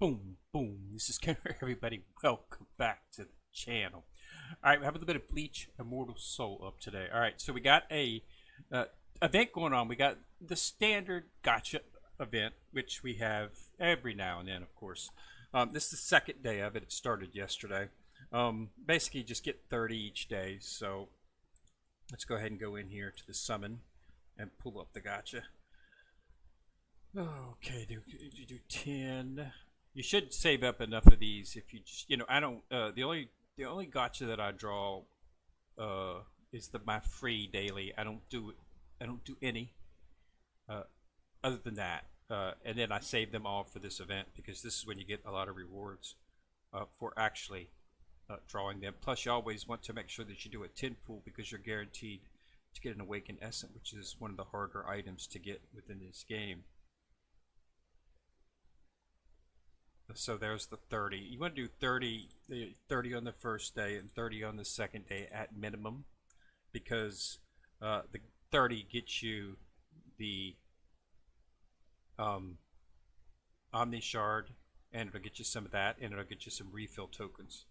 Boom, boom. This is Kenner, everybody. Welcome back to the channel. All right, we have a little bit of Bleach Immortal Soul up today. All right, so we got a event going on. We got the standard Gacha event, which we have every now and then, of course. This is the second day of it. It started yesterday. Basically, just get 30 each day. So let's go ahead and go in here to the summon and pull up the Gacha. Okay, do 10. You should save up enough of these if you just, I don't. The only Gacha that I draw is my free daily. I don't do any other than that. And then I save them all for this event because this is when you get a lot of rewards for actually drawing them. Plus, you always want to make sure that you do a 10 pool because you're guaranteed to get an Awakened Essence, which is one of the harder items to get within this game. So there's the 30. You want to do 30 on the first day and 30 on the second day at minimum, because the 30 gets you the Omni Shard, and it'll get you some of that, and it'll get you some refill tokens.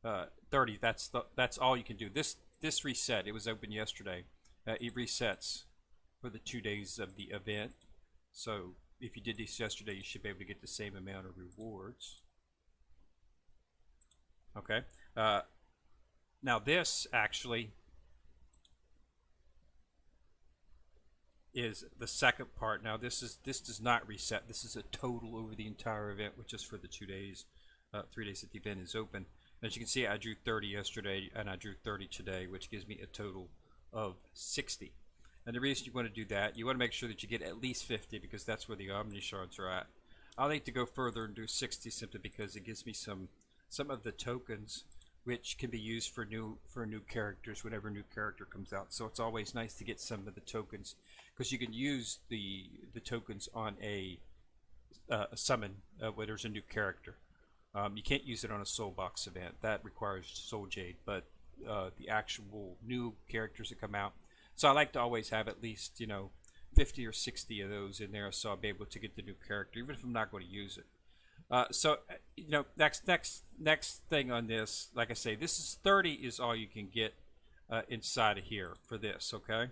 30. That's all you can do. This reset. It was open yesterday. It resets for the 2 days of the event. So if you did this yesterday, you should be able to get the same amount of rewards. Okay. Now this actually is the second part. Now this does not reset. This is a total over the entire event, which is for the 2 days, 3 days that the event is open. As you can see, I drew 30 yesterday and I drew 30 today, which gives me a total of 60. And the reason you want to do that, you want to make sure that you get at least 50 because that's where the Omni Shards are at. I like to go further and do 60 simply because it gives me some of the tokens which can be used for new characters whenever a new character comes out. So it's always nice to get some of the tokens because you can use the tokens on a summon where there's a new character. You can't use it on a Soul Box event. That requires Soul Jade, but the actual new characters that come out. So I like to always have at least 50 or 60 of those in there, so I'll be able to get the new character, even if I'm not going to use it. So next thing on this, like I say, this is 30 is all you can get inside of here for this. Okay,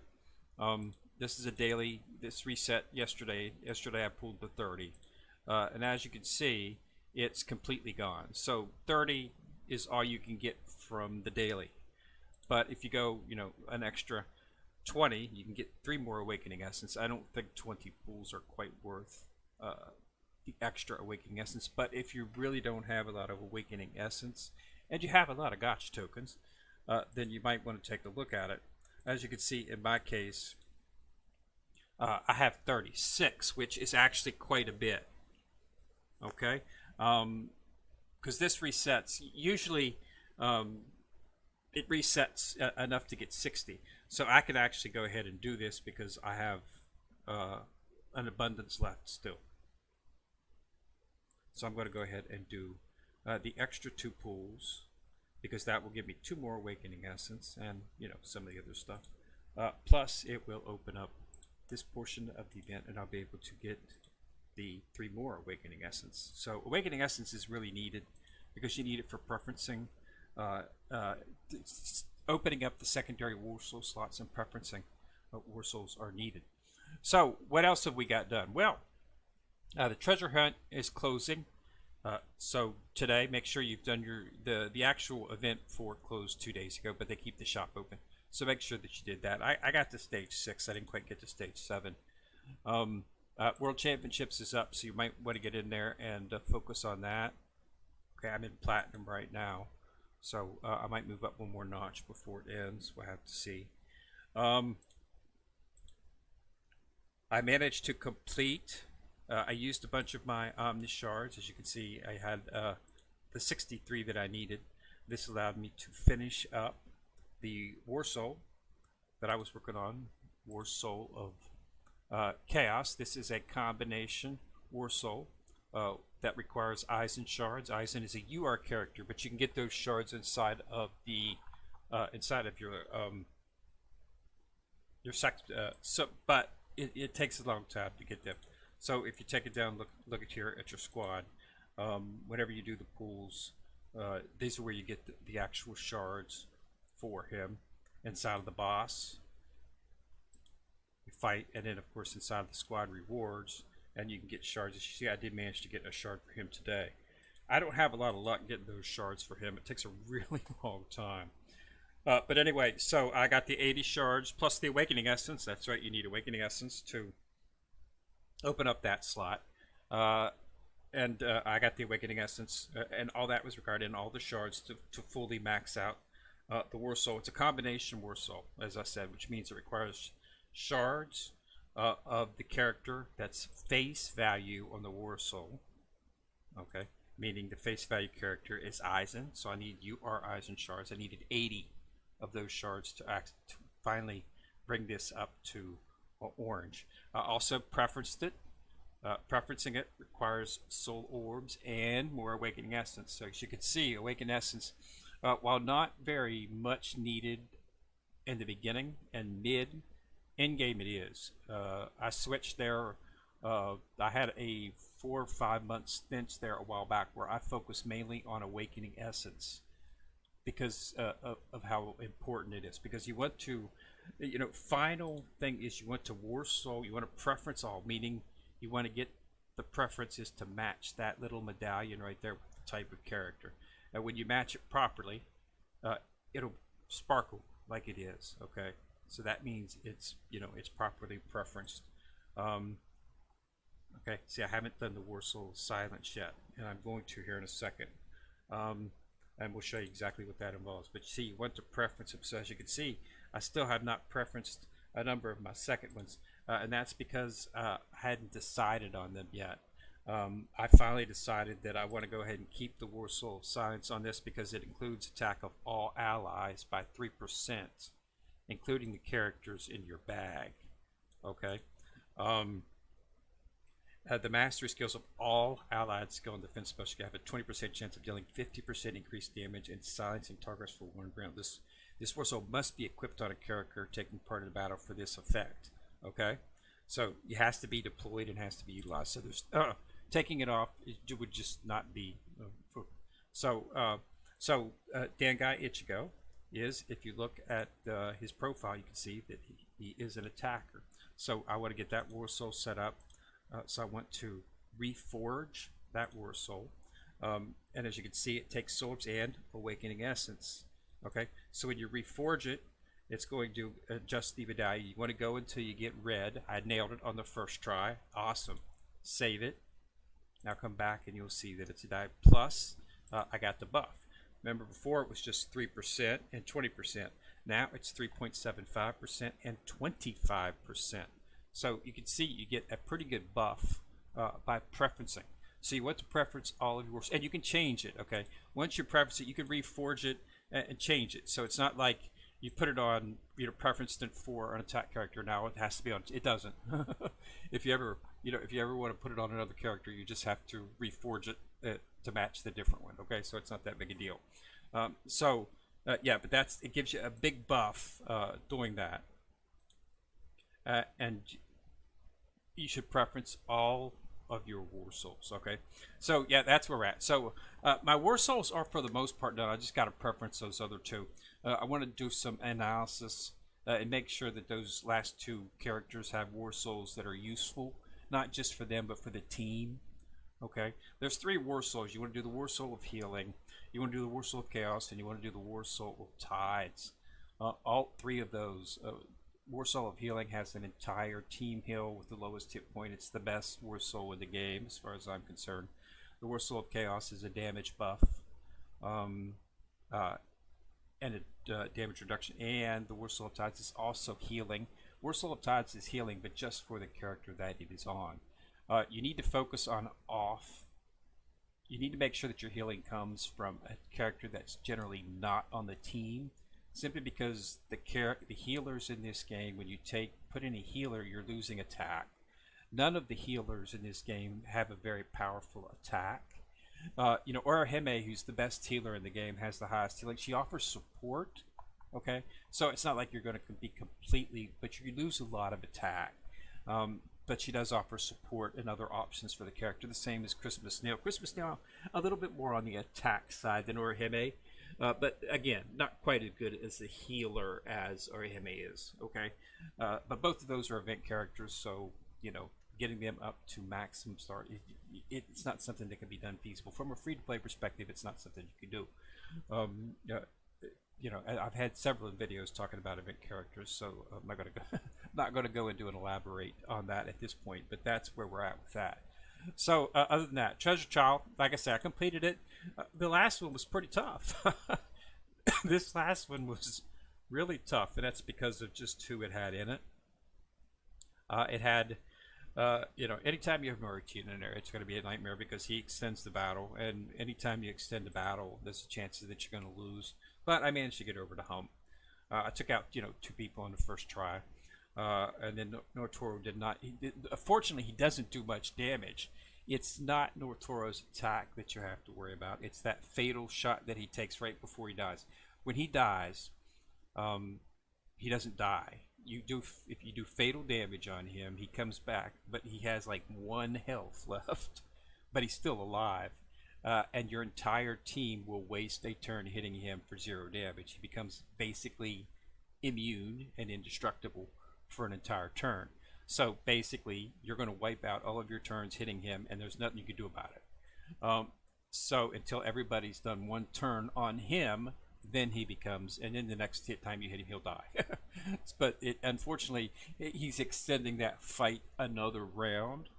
this is a daily. This reset yesterday. Yesterday I pulled the 30, and as you can see, it's completely gone. So 30 is all you can get from the daily. But if you go, an extra 20, you can get 3 more Awakening Essence. I don't think 20 pools are quite worth the extra Awakening Essence, but if you really don't have a lot of Awakening Essence and you have a lot of Gotcha tokens, then you might want to take a look at it. As you can see in my case, I have 36, which is actually quite a bit. Okay, because this resets usually. It resets enough to get 60. So I can actually go ahead and do this because I have an abundance left still. So I'm going to go ahead and do the extra 2 pools because that will give me 2 more Awakening Essence and some of the other stuff. Plus it will open up this portion of the event and I'll be able to get the 3 more Awakening Essence. So Awakening Essence is really needed because you need it for preferencing. Opening up the secondary War Soul slots and preferencing War Souls are needed. So what else have we got done? Well, the treasure hunt is closing. So today, make sure you've done the actual event for closed 2 days ago, but they keep the shop open. So make sure that you did that. I got to stage 6. I didn't quite get to stage 7. World Championships is up, so you might want to get in there and focus on that. Okay, I'm in Platinum right now. So I might move up 1 more notch before it ends. We'll have to see. I managed to complete. I used a bunch of my Omni Shards. As you can see, I had the 63 that I needed. This allowed me to finish up the War Soul that I was working on. War Soul of Chaos. This is a combination War Soul. That requires Eisen shards. Eisen is a UR character, but you can get those shards inside of the your sect. But it takes a long time to get them. So if you take it down, look at here at your squad. Whenever you do the pulls, these are where you get the actual shards for him. Inside of the boss, you fight, and then of course inside of the squad rewards, and you can get shards. As you see, I did manage to get a shard for him today. I don't have a lot of luck getting those shards for him. It takes a really long time. But anyway, so I got the 80 shards plus the Awakening Essence. That's right, you need Awakening Essence to open up that slot. And I got the Awakening Essence, and all that was required, and all the shards to fully max out the War Soul. It's a combination War Soul, as I said, which means it requires shards of the character that's face value on the War Soul. Okay, meaning the face value character is Aizen, so I need UR Aizen shards. I needed 80 of those shards to finally bring this up to orange. I also preferenced it. Preferencing it requires soul orbs and more Awakening Essence. So as you can see, Awakening Essence, while not very much needed in the beginning and mid, in game it is. I switched there. I had a 4 or 5 month stint there a while back where I focused mainly on Awakening Essence because of how important it is. Because you want to, final thing is you want to War Soul, you want to preference all, meaning you want to get the preferences to match that little medallion right there with the type of character. And when you match it properly, it'll sparkle like it is. Okay, so that means it's it's properly preferenced. Okay, see, I haven't done the War Soul Silence yet, and I'm going to here in a second. And we'll show you exactly what that involves. But see, you want to preference them. So as you can see, I still have not preferenced a number of my second ones. And that's because I hadn't decided on them yet. I finally decided that I want to go ahead and keep the War Soul of Silence on this because it includes attack of all allies by 3%, including the characters in your bag. Okay. The mastery skills of all allied skill and defense spells have a 20% chance of dealing 50% increased damage and silencing targets for 1 round. This War Soul must be equipped on a character taking part in the battle for this effect. Okay, so it has to be deployed and has to be utilized. So there's taking it off, it would just not be. Dan Guy Ichigo is, if you look at his profile, you can see that he is an attacker. So I want to get that War Soul set up. So I want to reforge that War Soul. And as you can see, it takes souls and Awakening Essence. Okay, so when you reforge it, it's going to adjust the medallion. You want to go until you get red. I nailed it on the first try. Awesome. Save it. Now come back and you'll see that it's a die. Plus, I got the buff. Remember before it was just 3% and 20%. Now it's 3.75% and 25%. So you can see you get a pretty good buff by preferencing. So you want to preference all of yours, and you can change it. Okay, once you preference it, you can reforge it and change it. So it's not like you put it on, preferenced it for an attack character. Now it has to be on. It doesn't. If you ever want to put it on another character, you just have to reforge it to match the different one. Okay, so it's not that big a deal. Yeah, but it gives you a big buff doing that. And you should preference all of your War Souls. Okay, so yeah, that's where we're at. So my War Souls are for the most part done. I just got to preference those other two. I want to do some analysis and make sure that those last two characters have War Souls that are useful, not just for them but for the team. Okay, there's 3 War Souls. You want to do the War Soul of Healing, you want to do the War Soul of Chaos, and you want to do the War Soul of Tides. All 3 of those. War Soul of Healing has an entire team heal with the lowest hit point. It's the best War Soul in the game as far as I'm concerned. The War Soul of Chaos is a damage buff and a damage reduction. And the War Soul of Tides is also healing. War Soul of Tides is healing, but just for the character that it is on. You need to focus on off. You need to make sure that your healing comes from a character that's generally not on the team. Simply because the healers in this game, when you put in a healer, you're losing attack. None of the healers in this game have a very powerful attack. Orihime, who's the best healer in the game, has the highest healing. She offers support. Okay, so it's not like you're going to be completely, but you lose a lot of attack. but she does offer support and other options for the character. The same as Christmas Snail. Christmas Snail, a little bit more on the attack side than Orihime, but again, not quite as good as a healer as Orihime is. Okay, but both of those are event characters, so getting them up to maximum start, it's not something that can be done feasible from a free-to-play perspective. It's not something you can do. I've had several videos talking about event characters, so I'm not going to go, not going to go into and elaborate on that at this point. But that's where we're at with that. So other than that, Treasure Child, like I said, I completed it. The last one was pretty tough. This last one was really tough, and that's because of just who it had in it. It had, anytime you have Moritin in there, it's going to be a nightmare because he extends the battle, and anytime you extend the battle, there's a chance that you're going to lose. But I managed to get over the hump. I took out, 2 people on the first try, and then Nortoro did not. Fortunately, he doesn't do much damage. It's not Nortoro's attack that you have to worry about. It's that fatal shot that he takes right before he dies. When he dies, he doesn't die. If you do fatal damage on him, he comes back, but he has like 1 health left, but he's still alive. And your entire team will waste a turn hitting him for 0 damage. He becomes basically immune and indestructible for an entire turn. So basically, you're going to wipe out all of your turns hitting him, and there's nothing you can do about it. So until everybody's done 1 turn on him, then he becomes, and then the next time you hit him, he'll die. But unfortunately, he's extending that fight another round,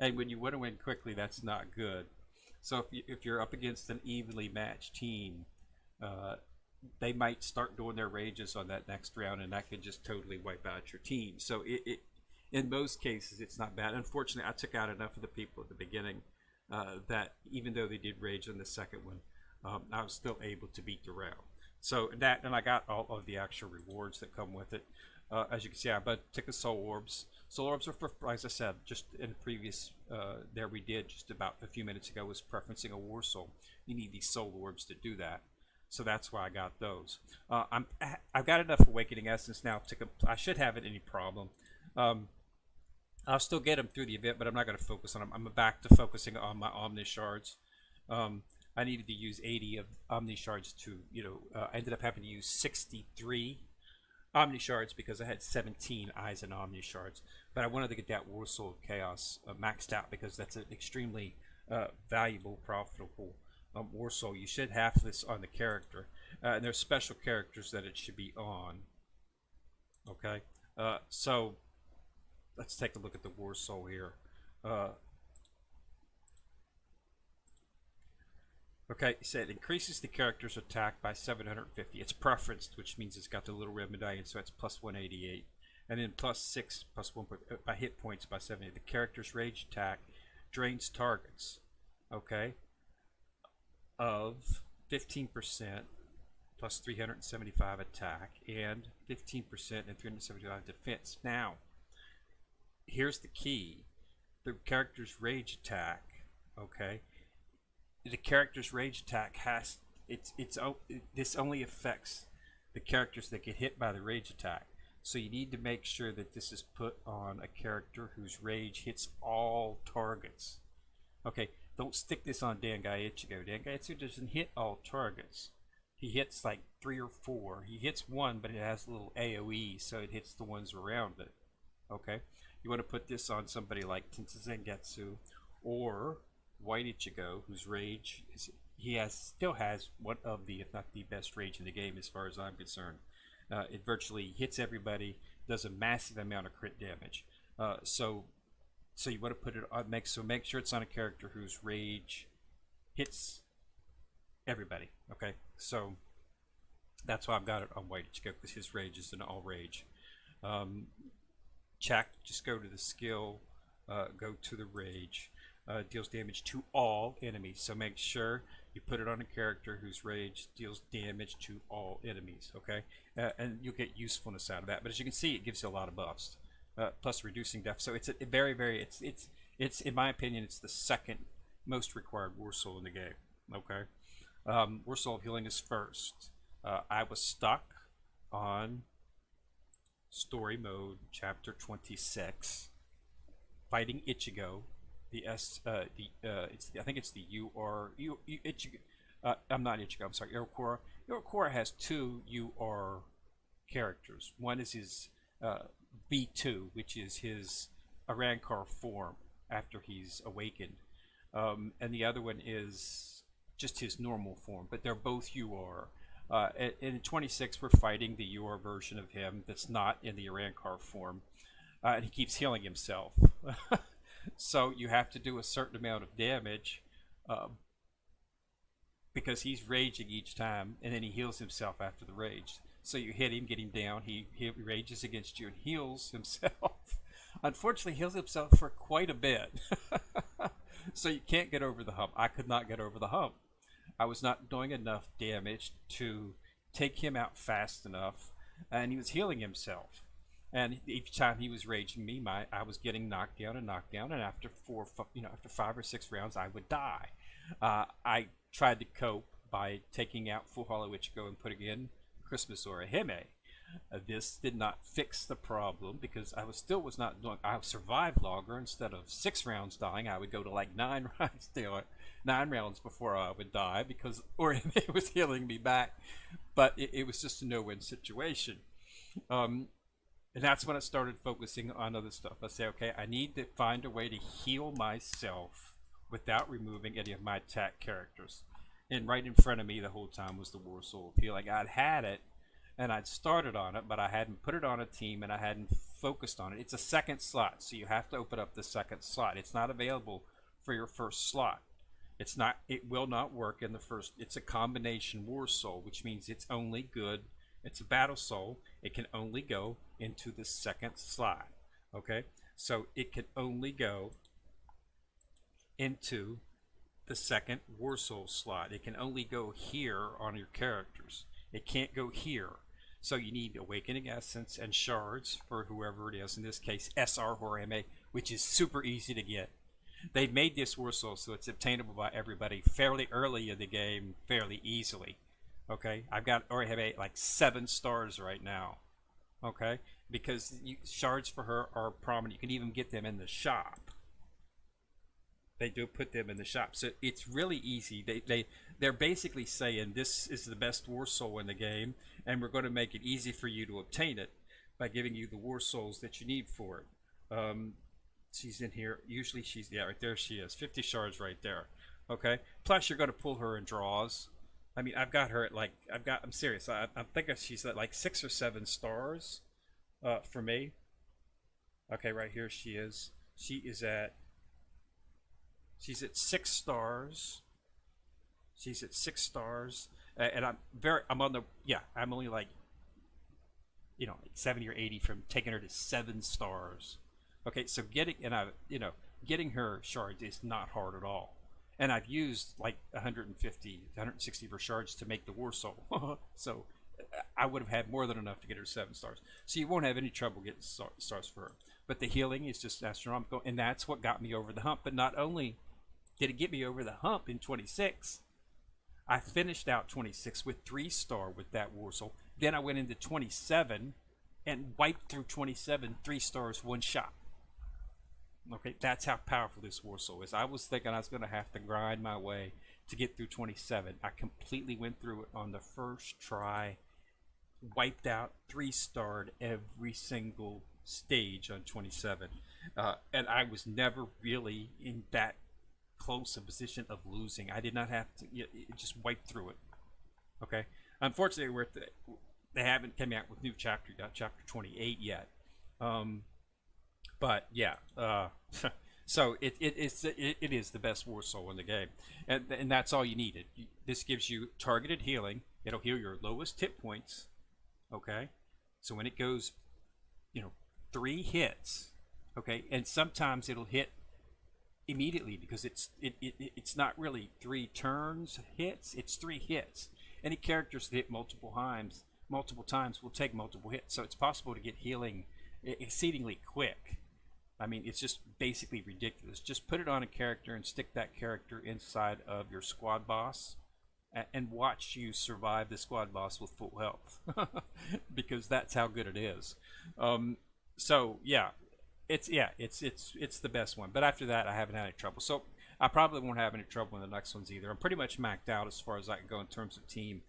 and when you want to win quickly, that's not good. So if you're up against an evenly matched team, they might start doing their rages on that next round, and that can just totally wipe out your team. So in most cases, it's not bad. Unfortunately, I took out enough of the people at the beginning that even though they did rage on the second one, I was still able to beat the round. So that, and I got all of the actual rewards that come with it. As you can see, I took the soul orbs. Soul orbs are for, as I said, just in the previous, there we did just about a few minutes ago, was preferencing a war soul. You need these soul orbs to do that. So that's why I got those. I've got enough awakening essence now I should have it any problem. I'll still get them through the event, but I'm not going to focus on them. I'm back to focusing on my Omni shards. I needed to use 80 of Omni shards to, I ended up having to use 63 Omni shards because I had 17 eyes and Omni shards. But I wanted to get that War Soul of Chaos maxed out because that's an extremely valuable, profitable War Soul. You should have this on the character. And there's special characters that it should be on. Okay? So let's take a look at the War Soul here. Okay, so it increases the character's attack by 750. It's preferenced, which means it's got the little red medallion, so it's plus 188. And then plus 6, plus 1 by hit points by 70. The character's rage attack drains targets, okay, of 15% plus 375 attack and 15% and 375 defense. Now, here's the key. The character's rage attack, okay, the character's rage attack this only affects the characters that get hit by the rage attack. So you need to make sure that this is put on a character whose rage hits all targets. Okay, don't stick this on Dangai Ichigo. Dangai Ichigo doesn't hit all targets. He hits like 3 or 4. He hits 1, but it has a little AoE, so it hits the ones around it. Okay, you want to put this on somebody like Tensetsu or White Ichigo, whose rage still has one of the, if not the best rage in the game as far as I'm concerned. It virtually hits everybody, does a massive amount of crit damage. So you want to put it on, make sure it's on a character whose rage hits everybody. Okay, so that's why I've got it on White Ichigo, because his rage is an all rage. Just go to the skill, go to the rage. Deals damage to all enemies, so make sure you put it on a character whose rage deals damage to all enemies. Okay, and you'll get usefulness out of that. But as you can see, it gives you a lot of buffs, plus reducing def. So it's a very it's in my opinion, it's the second most required War Soul in the game. Okay, War Soul of Healing is first. I was stuck on story mode chapter 26. fighting Ichigo. The S, it's I think it's the U R U Ichigo. I'm not Ichigo. I'm sorry, Iroquois. Iroquois has two UR characters. One is his V2, which is his Arankar form after he's awakened, and the other one is just his normal form. But they're both UR. And in 26, we're fighting the UR version of him that's not in the Arankar form, and he keeps healing himself. So you have to do a certain amount of damage uh, because he's raging each time, and then he heals himself after the rage. So you hit him, get him down. He rages against you and heals himself. Unfortunately, heals himself for quite a bit. So you can't get over the hump. I could not get over the hump. I was not doing enough damage to take him out fast enough, and he was healing himself. And each time he was raging me, I was getting knocked down and knocked down, and after after 5 or 6 rounds, I would die. I tried to cope by taking out Full Hollow Ichigo and putting in Christmas Orihime. This did not fix the problem because was not doing. I survived longer. Instead of 6 rounds dying, I would go to like 9 rounds, 9 rounds before I would die because Orihime was healing me back. But it was just a no-win situation. And that's when I started focusing on other stuff. I say, okay, I need to find a way to heal myself without removing any of my attack characters. And right in front of me the whole time was the War Soul of Healing. I'd had it, and I'd started on it, but I hadn't put it on a team, and I hadn't focused on it. It's a second slot, so you have to open up the second slot. It's not available for your first slot. It's not. It will not work in the first. It's a combination War Soul, which means it's only good. It's a battle soul. It can only go into the second slot. Okay, so it can only go into the second War Soul slot. It can only go here on your characters. It can't go here. So you need Awakening Essence and Shards for whoever it is. In this case, SR Horime, which is super easy to get. They've made this War Soul so it's obtainable by everybody fairly early in the game, fairly easily. Okay, I've got Orihime like 7 stars right now. Okay, because shards for her are prominent. You can even get them in the shop. They do put them in the shop, so it's really easy. They're basically saying this is the best War Soul in the game, and we're going to make it easy for you to obtain it by giving you the War Souls that you need for it. She's in here. Usually she's right there. She is 50 shards right there. Okay. Plus you're going to pull her in draws. I mean, I've got her at like I'm serious. I'm thinking she's at like 6 or 7 stars for me. Okay, right here she is. She's at 6 stars. She's at 6 stars, and I'm only like 70 or 80 from taking her to 7 stars. Okay, so getting her shards is not hard at all. And I've used like 150, 160 for shards to make the War Soul. So I would have had more than enough to get her 7 stars. So you won't have any trouble getting stars for her. But the healing is just astronomical, and that's what got me over the hump. But not only did it get me over the hump in 26, I finished out 26 with 3 star with that War Soul. Then I went into 27 and wiped through 27 3 stars one shot. Okay, that's how powerful this War Soul is. I was thinking I was going to have to grind my way to get through 27. I completely went through it on the first try, wiped out 3-starred every single stage on 27. And I was never really in that close a position of losing. I did not have to, it just wiped through it. Okay, unfortunately, they haven't come out with new chapter, chapter 28 yet. But yeah, so it is the best War Soul in the game, and that's all you needed. This gives you targeted healing. It'll heal your lowest hit points. Okay, so when it goes, 3 hits. Okay, and sometimes it'll hit immediately because it's not really 3 turns hits. It's 3 hits. Any characters that hit multiple times will take multiple hits. So it's possible to get healing exceedingly quick. I mean, it's just basically ridiculous. Just put it on a character and stick that character inside of your squad boss and watch you survive the squad boss with full health. Because that's how good it is. So, yeah. it's the best one. But after that, I haven't had any trouble. So I probably won't have any trouble in the next ones either. I'm pretty much maxed out as far as I can go in terms of team.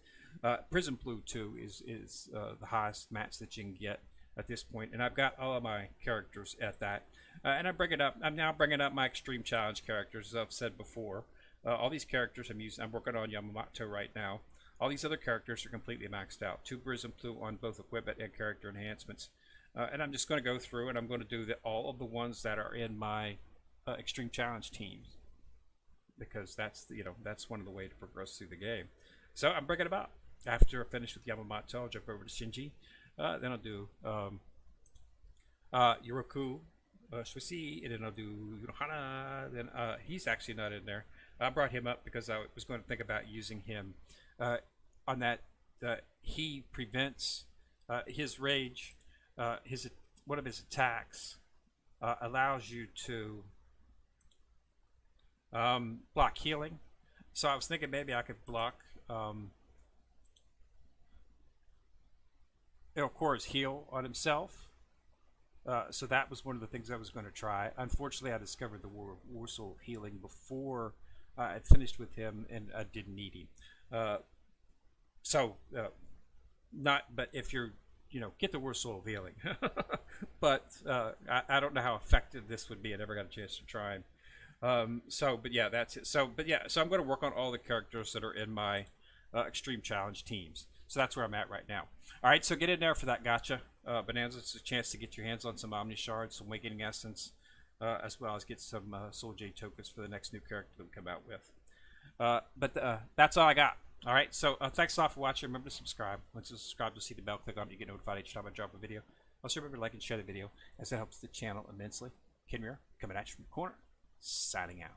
Prison Blue 2 is the highest match that you can get at this point, and I've got all of my characters at that. And I'm now bringing up my Extreme Challenge characters, as I've said before. All these characters I'm working on Yamamoto right now. All these other characters are completely maxed out. 2 Prism Blue on both equipment and character enhancements. And I'm just going to go through and I'm going to do all of the ones that are in my Extreme Challenge teams, because that's one of the way to progress through the game. So I'm bringing about. After I finish with Yamamoto, I'll jump over to Shinji. Then I'll do Yoroku Shusi, and then I'll do Yunohana. Then he's actually not in there. I brought him up because I was going to think about using him on that. He prevents his rage. One of his attacks allows you to block healing. So I was thinking maybe I could block. Of course, heal on himself. So that was one of the things I was going to try. Unfortunately, I discovered the War Soul healing before I had finished with him, and I didn't need him. But if you're, get the War Soul healing. But I don't know how effective this would be. I never got a chance to try him. But yeah, that's it. So I'm going to work on all the characters that are in my Extreme Challenge teams. So that's where I'm at right now. All right, so get in there for that Gacha Bonanza. It's a chance to get your hands on some Omni Shards, some Awakening Essence, as well as get some Soul Jade tokens for the next new character that we come out with. But that's all I got. All right, so thanks a lot for watching. Remember to subscribe. Once you subscribe, you'll see the bell. Click on it. You get notified each time I drop a video. Also, remember to like and share the video, as it helps the channel immensely. Kenmira, coming at you from the corner, signing out.